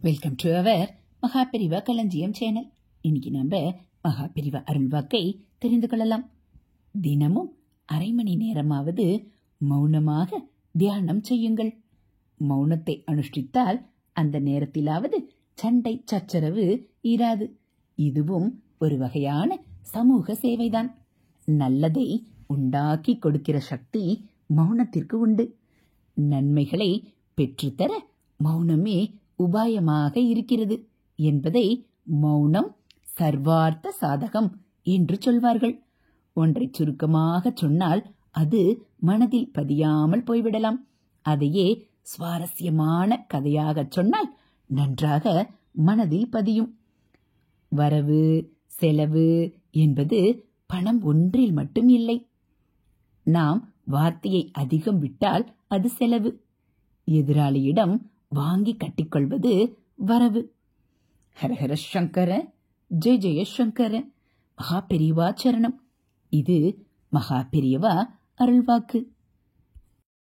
Welcome to our Maha Periyava களஞ்சியம் channel. இன்னைக்கு நம்ம மகாபெரிவா அருள்வாக்கை தெரிந்து கொள்ளலாம். தினமும் அரை மணி நேரமாவது மௌனமாக தியானம் செய்யுங்கள். மௌனத்தை அனுஷ்டித்தால் அந்த நேரத்திலாவது சண்டை சச்சரவு இராது. இதுவும் ஒரு வகையான சமூக சேவைதான். நல்லதை உண்டாக்கி கொடுக்கிற சக்தி மௌனத்திற்கு உண்டு. நன்மைகளை பெற்றுத்தர மௌனமே உபாயமாக இருக்கிறது என்பதை மௌனம் சர்வார்த்த சாதகம் என்று சொல்வார்கள். ஒன்றை சுருக்கமாக சொன்னால் அது மனதில் பதியாமல் போய்விடலாம். அதையே சுவாரஸ்யமான கதையாக சொன்னால் நன்றாக மனதில் பதியும். வரவு செலவு என்பது பணம் ஒன்றில் மட்டும் இல்லை. நாம் வார்த்தையை அதிகம் விட்டால் அது செலவு. எதிராளியிடம் வாங்கி கட்டிக்கொள்வது வரவு. ஹரஹர சங்கர, ஜெய ஜெய சங்கர, மகாபெரிவா சரணம். இது மகாபெரிவா அருள்வாக்கு.